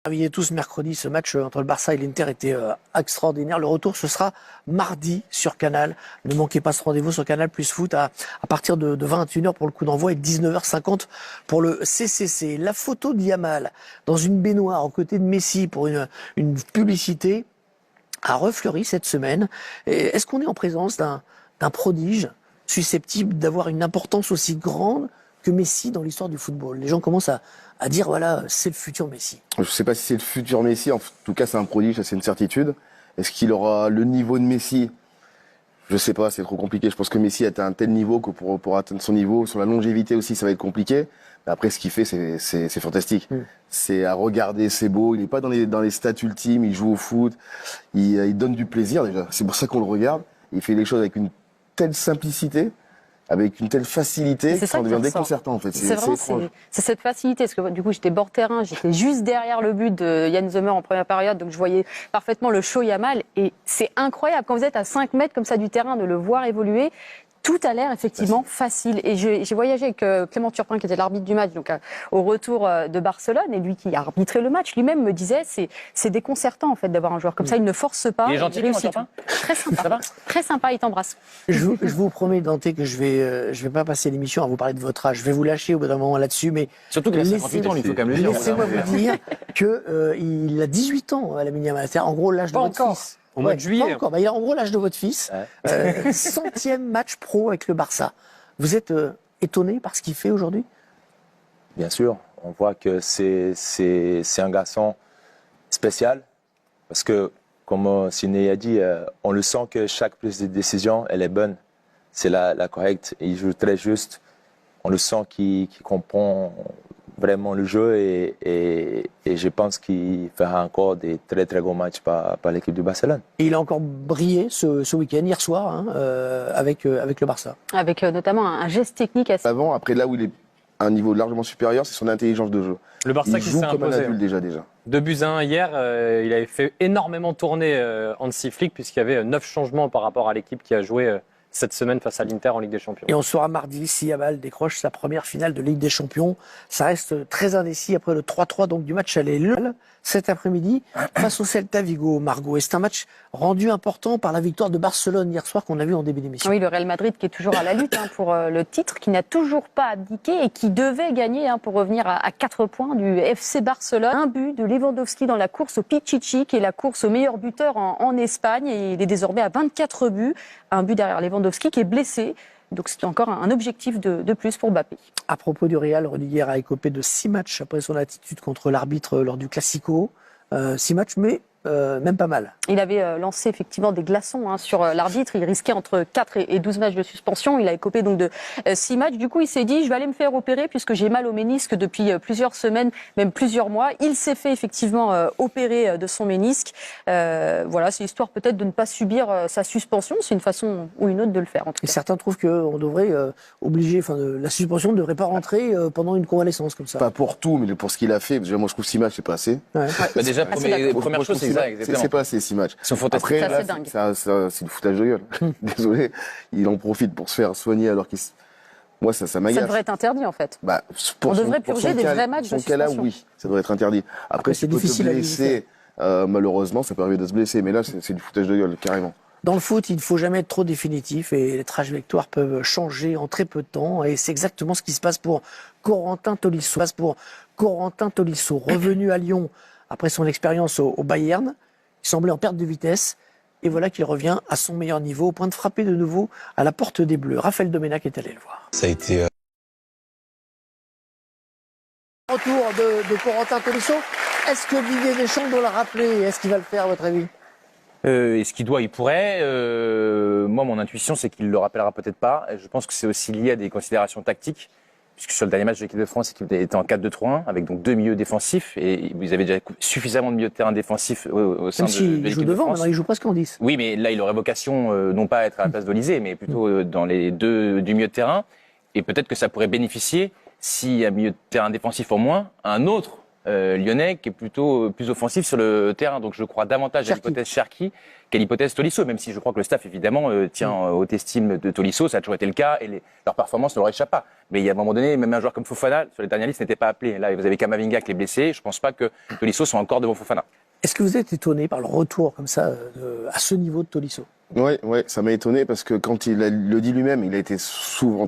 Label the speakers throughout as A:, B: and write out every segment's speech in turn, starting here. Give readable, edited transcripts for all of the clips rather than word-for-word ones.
A: Terminez tous mercredi, ce match entre le Barça et l'Inter était extraordinaire. Le retour, ce sera mardi sur Canal. Ne manquez pas ce rendez-vous sur Canal Plus Foot à partir de 21h pour le coup d'envoi et 19h50 pour le CCC. La photo d'Yamal dans une baignoire aux côtés de Messi pour une publicité a refleuri cette semaine. Est-ce qu'on est en présence d'un prodige susceptible d'avoir une importance aussi grande que Messi dans l'histoire du football? Les gens commencent à dire, voilà, c'est le futur Messi.
B: Je ne sais pas si c'est le futur Messi, en tout cas c'est un prodige, c'est une certitude. Est-ce qu'il aura le niveau de Messi? Je ne sais pas, c'est trop compliqué. Je pense que Messi est à un tel niveau que pour atteindre son niveau, sur la longévité aussi, ça va être compliqué. Mais après, ce qu'il fait, c'est fantastique. C'est à regarder, c'est beau. Il n'est pas dans les stats ultimes, il joue au foot, il donne du plaisir déjà. C'est pour ça qu'on le regarde. Il fait les choses avec une telle simplicité, avec une telle facilité, que ça devient déconcertant en fait.
C: C'est cette facilité, parce que du coup j'étais bord terrain, j'étais juste derrière le but de Yann Sommer en première période, donc je voyais parfaitement le show Yamal, et c'est incroyable, quand vous êtes à 5 mètres comme ça du terrain, de le voir évoluer. Tout a l'air effectivement facile. Et j'ai voyagé avec Clément Turpin, qui était l'arbitre du match, donc au retour de Barcelone, et lui qui a arbitré le match, lui-même me disait c'est déconcertant en fait d'avoir un joueur comme ça. Il ne force pas.
D: Il est gentil, Clément Turpin.
C: Très sympa. Ça va très sympa. Il t'embrasse.
A: Je vous promets, Dante, que je vais pas passer l'émission à vous parler de votre âge. Je vais vous lâcher au bout d'un moment là-dessus, mais
D: surtout qu'il a 58 ans, il faut quand même le dire.
A: Laissez-moi vous dire que il a 18 ans à la Yamal. C'est en gros l'âge de votre fils.
D: Au mois de juillet.
A: Pas encore. Il a en gros l'âge de votre fils. 100e match pro avec le Barça. Vous êtes étonné par ce qu'il fait aujourd'hui?
E: Bien sûr. On voit que c'est un garçon spécial. Parce que, comme Sidney a dit, on le sent que chaque prise de décision, elle est bonne. C'est la correcte. Il joue très juste. On le sent qu'il comprend vraiment le jeu et je pense qu'il fera encore des très très gros matchs par l'équipe de Barcelone.
A: Et il a encore brillé ce week-end, hier soir, hein, avec le Barça.
C: Avec notamment un geste technique assez...
B: Après là où il est à un niveau largement supérieur, c'est son intelligence de jeu.
D: Le Barça
B: il
D: qui
B: joue
D: s'est
B: comme
D: imposé.
B: un adulte déjà.
D: 2-1 hier, il avait fait énormément tourner Hansi Flick puisqu'il y avait 9 changements par rapport à l'équipe qui a joué cette semaine face à l'Inter en Ligue des Champions.
A: Et on saura mardi si Yamal décroche sa première finale de Ligue des Champions. Ça reste très indécis après le 3-3 donc du match aller cet après-midi face au Celta Vigo, Margot. Et c'est un match rendu important par la victoire de Barcelone hier soir qu'on a vu en début d'émission.
C: Oui, le Real Madrid qui est toujours à la lutte pour le titre, qui n'a toujours pas abdiqué et qui devait gagner pour revenir à 4 points du FC Barcelone. Un but de Lewandowski dans la course au Pichichi, qui est la course au meilleur buteur en Espagne. Et il est désormais à 24 buts. Un but derrière Lewandowski qui est blessé. Donc c'est encore un objectif de plus pour Mbappé. À propos du Real, Rudiger a écopé de 6 matchs après son attitude contre l'arbitre lors du Classico. 6 matchs, mais même pas mal. Il avait lancé effectivement des glaçons sur l'arbitre. Il risquait entre 4 et 12 matchs de suspension. Il a écopé donc de 6 matchs. Du coup, il s'est dit, je vais aller me faire opérer puisque j'ai mal au ménisque depuis plusieurs semaines, même plusieurs mois. Il s'est fait effectivement opérer de son ménisque. Voilà, c'est histoire peut-être de ne pas subir sa suspension. C'est une façon ou une autre de le faire. En tout cas. Et certains trouvent qu'on devrait obliger, la suspension ne devrait pas rentrer pendant une convalescence comme ça.
B: Pas pour tout, mais pour ce qu'il a fait. Déjà, moi, je trouve 6 matchs, c'est pas assez.
A: Ouais.
D: Déjà, première chose, c'est ça, exactement.
B: C'est pas assez 6 matchs.
D: Ils sont fantastiques.
B: Après, là, c'est du foutage de gueule. Désolé, il en profite pour se faire soigner alors qu'il... Moi, ça m'agace.
C: Ça devrait être interdit en fait.
B: On
C: devrait purger des vrais matchs de suspension.
B: Dans ce cas-là, oui, ça devrait être interdit. Après c'est difficile à blesser. Malheureusement, ça peut arriver de se blesser, mais là, c'est du foutage de gueule, carrément. Dans le foot, il ne faut jamais être trop définitif et les trajectoires peuvent changer en très peu de temps. Et c'est exactement ce qui se passe pour Corentin Tolisso. Revenu à Lyon après son expérience au Bayern, il semblait en perte de vitesse. Et voilà qu'il revient à son meilleur niveau, au point de frapper de nouveau à la porte des Bleus. Raphaël Domenac est allé le voir.
F: Ça a été...
A: Retour de Corentin Tolisso. Est-ce que Didier Deschamps doit le rappeler? Est-ce qu'il va le faire, à votre avis?
D: Est-ce qu'il doit? Il pourrait. Moi, mon intuition, c'est qu'il ne le rappellera peut-être pas. Je pense que c'est aussi lié à des considérations tactiques. Puisque sur le dernier match de l'équipe de France, l'équipe était en 4-2-3-1, avec donc 2 milieux défensifs, et vous avez déjà suffisamement de milieux de terrain défensifs au sein de l'équipe de France. Même s'il joue devant, maintenant il joue presque en 10. Oui, mais là, il aurait vocation, non pas à être à la place d'Olysée, mais plutôt dans les deux du milieu de terrain. Et peut-être que ça pourrait bénéficier, s'il y a un milieu de terrain défensif en moins, un autre lyonnais qui est plutôt plus offensif sur le terrain. Donc je crois davantage à
A: Cherki.
D: l'hypothèse Cherki qu'à l'hypothèse Tolisso, même si je crois que le staff évidemment tient haute estime de Tolisso, ça a toujours été le cas et leur performance ne leur échappe pas. Mais il y a un moment donné, même un joueur comme Fofana sur les dernières listes n'était pas appelé. Là, vous avez Kamavinga qui est blessé. Je pense pas que Tolisso soit encore devant Fofana.
A: Est-ce que vous êtes étonné par le retour comme ça à ce niveau de Tolisso?
B: Ouais, ça m'a étonné parce que quand le dit lui-même, il a été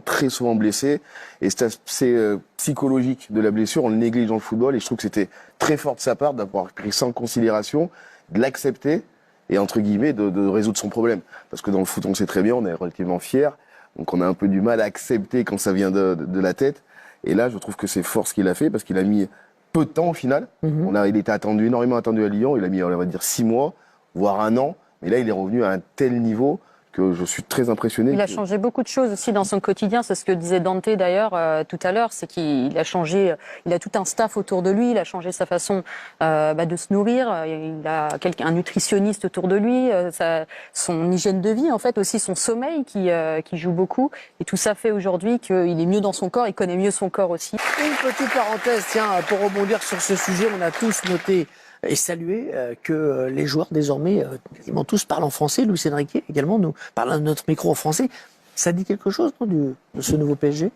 B: très souvent blessé et cet aspect psychologique de la blessure, on le néglige dans le football et je trouve que c'était très fort de sa part d'avoir pris ça en considération, de l'accepter et entre guillemets de résoudre son problème. Parce que dans le foot, on le sait très bien, on est relativement fiers, donc on a un peu du mal à accepter quand ça vient de la tête. Et là, je trouve que c'est fort ce qu'il a fait parce qu'il a mis peu de temps au final. Il était énormément attendu à Lyon, il a mis, on va dire, 6 mois, voire 1 an. Mais là, il est revenu à un tel niveau que je suis très impressionné.
C: Il a changé beaucoup de choses aussi dans son quotidien. C'est ce que disait Dante d'ailleurs tout à l'heure. C'est qu'il a changé, il a tout un staff autour de lui. Il a changé sa façon de se nourrir. Il a un nutritionniste autour de lui. Son hygiène de vie, en fait, aussi son sommeil qui joue beaucoup. Et tout ça fait aujourd'hui qu'il est mieux dans son corps. Il connaît mieux son corps aussi.
A: Une petite parenthèse, tiens, pour rebondir sur ce sujet, on a tous noté et saluer que les joueurs désormais, quasiment tous parlent en français. Luis Enrique également nous parle à notre micro en français. Ça dit quelque chose non, de ce nouveau PSG?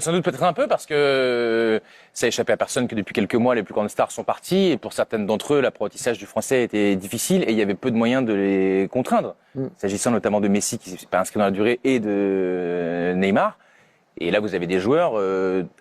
D: Sans doute peut-être un peu parce que ça a échappé à personne que depuis quelques mois les plus grandes stars sont parties et pour certaines d'entre eux l'apprentissage du français était difficile et il y avait peu de moyens de les contraindre. S'agissant notamment de Messi qui s'est pas inscrit dans la durée et de Neymar. Et là, vous avez des joueurs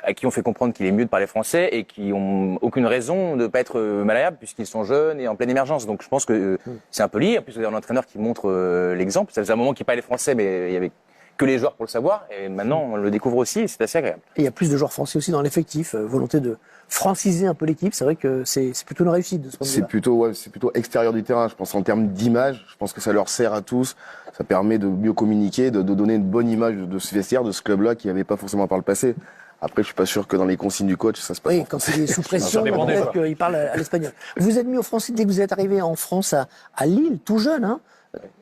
D: à qui on fait comprendre qu'il est mieux de parler français et qui ont aucune raison de ne pas être malléables puisqu'ils sont jeunes et en pleine émergence. Donc, je pense que c'est un peu lié. En plus, vous avez un entraîneur qui montre l'exemple. Ça faisait un moment qu'il parlait français, mais il y avait que les joueurs pour le savoir. Et maintenant, on le découvre aussi et c'est assez agréable.
A: Et il y a plus de joueurs français aussi dans l'effectif. Volonté de franciser un peu l'équipe. C'est vrai que c'est plutôt une réussite de ce point de vue-là.
B: C'est plutôt extérieur du terrain. Je pense en termes d'image, je pense que ça leur sert à tous. Ça permet de mieux communiquer, de donner une bonne image de ce vestiaire, de ce club-là qui n'avait pas forcément par le passé. Après, je suis pas sûr que dans les consignes du coach, ça se passe.
A: Oui, quand il est sous pression, peut-être qu'il parle à l'espagnol. Vous êtes mis au français dès que vous êtes arrivé en France à Lille, tout jeune, hein?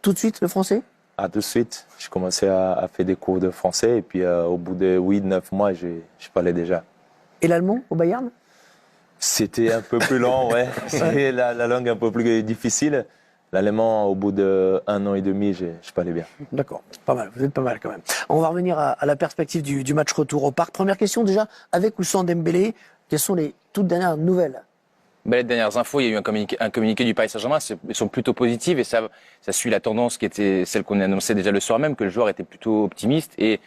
A: Tout de suite le français?
E: Tout de suite, je commençais à faire des cours de français et puis au bout de 8-9 mois, je parlais déjà.
A: Et l'allemand au Bayern?
E: C'était un peu plus long, ouais. C'est la langue un peu plus difficile. L'allemand, au bout de 1 an et demi, je parlais bien.
A: D'accord, pas mal, vous êtes pas mal quand même. On va revenir à la perspective du match retour au Parc. Première question déjà, avec ou sans Dembélé, quelles sont les toutes dernières nouvelles?
D: Les dernières infos, il y a eu un communiqué du Paris Saint-Germain, elles sont plutôt positives et ça suit la tendance qui était celle qu'on annonçait déjà le soir même, que le joueur était plutôt optimiste et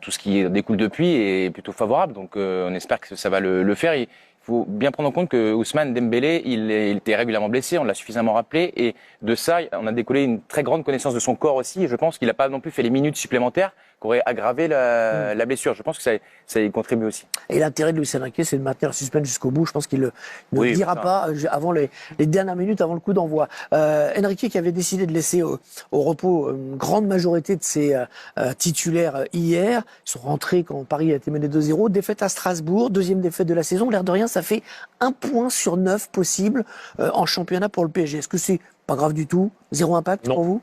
D: tout ce qui découle depuis est plutôt favorable. Donc on espère que ça va le faire. Il faut bien prendre en compte que Ousmane Dembélé, il était régulièrement blessé, on l'a suffisamment rappelé et de ça, on a découlé une très grande connaissance de son corps aussi et je pense qu'il n'a pas non plus fait les minutes supplémentaires qui auraient aggravé la blessure. Je pense que ça y contribue aussi.
A: Et l'intérêt de Luis Enrique, c'est de maintenir le suspense jusqu'au bout. Je pense qu'il ne le dira pas avant les dernières minutes, avant le coup d'envoi. Enrique qui avait décidé de laisser au repos une grande majorité de ses titulaires hier. Ils sont rentrés quand Paris a été mené 2-0. Défaite à Strasbourg, deuxième défaite de la saison. L'air de rien, ça fait 1 point sur 9 possible en championnat pour le PSG. Est-ce que c'est pas grave du tout? Zéro impact pour vous?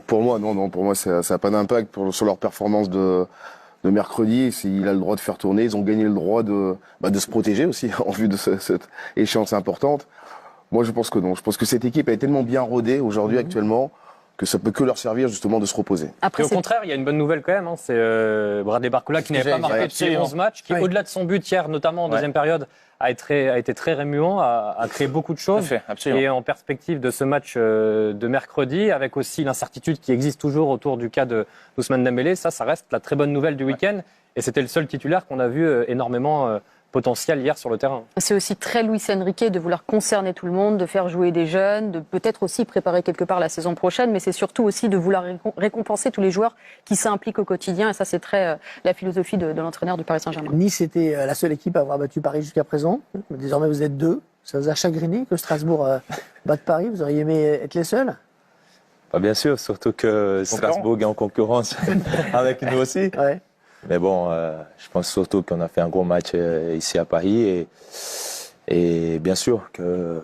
B: Pour moi, non. Pour moi, ça n'a pas d'impact sur leur performance de mercredi. S'il a le droit de faire tourner, ils ont gagné le droit de se protéger aussi en vue de cette échéance importante. Moi, je pense que non. Je pense que cette équipe est tellement bien rodée aujourd'hui, actuellement, que ça peut que leur servir justement de se reposer.
F: Après, au contraire, il y a une bonne nouvelle quand même. Hein. C'est Bradley Barcola qui n'avait pas marqué depuis 11 matchs, qui au-delà de son but hier, notamment en deuxième période, a été très remuant, a créé beaucoup de choses. Et en perspective de ce match de mercredi, avec aussi l'incertitude qui existe toujours autour du cas de Ousmane Dembélé, ça reste la très bonne nouvelle du week-end. Et c'était le seul titulaire qu'on a vu énormément potentiel hier sur le terrain.
C: C'est aussi très Luis Enrique de vouloir concerner tout le monde, de faire jouer des jeunes, de peut-être aussi préparer quelque part la saison prochaine, mais c'est surtout aussi de vouloir récompenser tous les joueurs qui s'impliquent au quotidien. Et ça, c'est très la philosophie de l'entraîneur du Paris Saint-Germain.
A: Nice était la seule équipe à avoir battu Paris jusqu'à présent. Désormais, vous êtes 2. Ça vous a chagriné que Strasbourg batte Paris? Vous auriez aimé être les seuls?
E: Bien sûr, surtout que Strasbourg est en concurrence avec nous aussi. Ouais. Mais bon, je pense surtout qu'on a fait un gros match ici à Paris et bien sûr que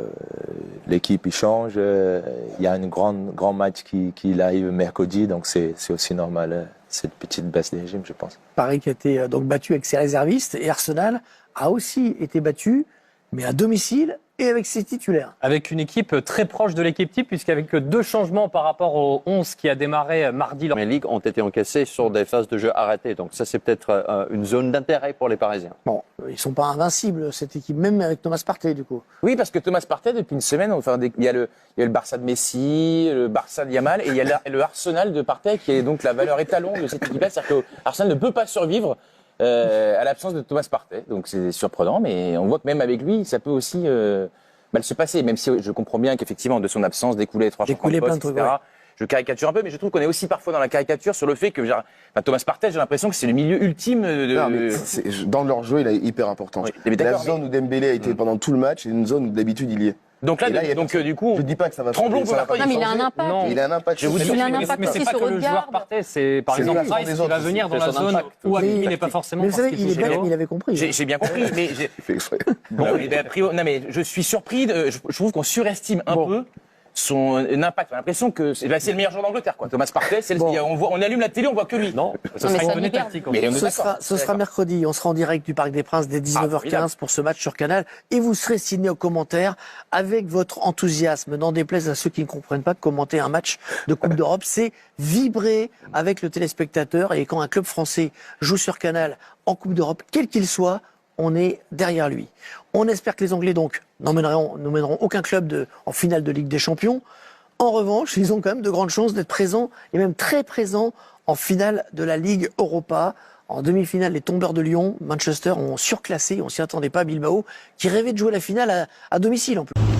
E: l'équipe il change. Il y a un grand match qui arrive mercredi, donc c'est aussi normal cette petite baisse de régime, je pense.
A: Paris qui a été donc battu avec ses réservistes et Arsenal a aussi été battu, mais à domicile et avec ses titulaires.
F: Avec une équipe très proche de l'équipe type, puisqu'avec 2 changements par rapport aux 11 qui a démarré mardi.
G: Les ligues ont été encaissées sur des phases de jeu arrêtées, donc ça c'est peut-être une zone d'intérêt pour les Parisiens.
A: Bon, ils sont pas invincibles, cette équipe, même avec Thomas Partey, du coup.
D: Oui, parce que Thomas Partey, depuis une semaine, enfin, il y a le Barça de Messi, le Barça de Yamal, et il y a le Arsenal de Partey, qui est donc la valeur étalon de cette équipe-là. C'est-à-dire que Arsenal ne peut pas survivre à l'absence de Thomas Partey. Donc c'est surprenant, mais on voit que même avec lui, ça peut aussi mal se passer, même si je comprends bien qu'effectivement, de son absence, découlait 3 changements de poste, etc. Ouais. Je caricature un peu, mais je trouve qu'on est aussi parfois dans la caricature sur le fait que Thomas Partey, j'ai l'impression que c'est le milieu ultime de...
B: Non, mais dans leur jeu, il est hyper important. Oui, la zone où Dembélé a été pendant tout le match, et une zone où d'habitude il y est.
D: Donc là, du coup,
B: je dis pas que ça va
D: Tremblon
B: changer.
C: Non, mais il a un impact.
F: Non.
B: Il a un impact.
C: Il a un impact
F: mais c'est
C: aussi
F: pas
C: sur
F: que
C: le
F: le joueur
C: garde.
F: Partey, c'est par exemple Price qui va venir dans la zone où Hakimi n'est pas forcément.
A: Mais vous savez,
F: parce
A: il est
F: qu'il
A: bel,
F: touche
A: il avait compris.
D: j'ai bien compris, mais non, mais je suis surpris. Je trouve qu'on surestime un peu son impact. On a l'impression que c'est le meilleur joueur d'Angleterre, quoi. Thomas Partey, on allume la télé, on voit que lui.
F: Non, ça
C: mais
F: serait
C: ça
F: une donnée
C: libère.
F: tactique.
D: Mais
A: Ce sera mercredi. On sera en direct du Parc des Princes dès 19h15 pour ce match sur Canal. Et vous serez signé aux commentaires avec votre enthousiasme. N'en déplaise à ceux qui ne comprennent pas que commenter un match de Coupe d'Europe, c'est vibrer avec le téléspectateur. Et quand un club français joue sur Canal en Coupe d'Europe, quel qu'il soit, on est derrière lui. On espère que les Anglais, donc, n'emmèneront aucun club en finale de Ligue des Champions. En revanche, ils ont quand même de grandes chances d'être présents, et même très présents, en finale de la Ligue Europa. En demi-finale, les tombeurs de Lyon, Manchester, ont surclassé, on s'y attendait pas, Bilbao, qui rêvait de jouer la finale à domicile en plus.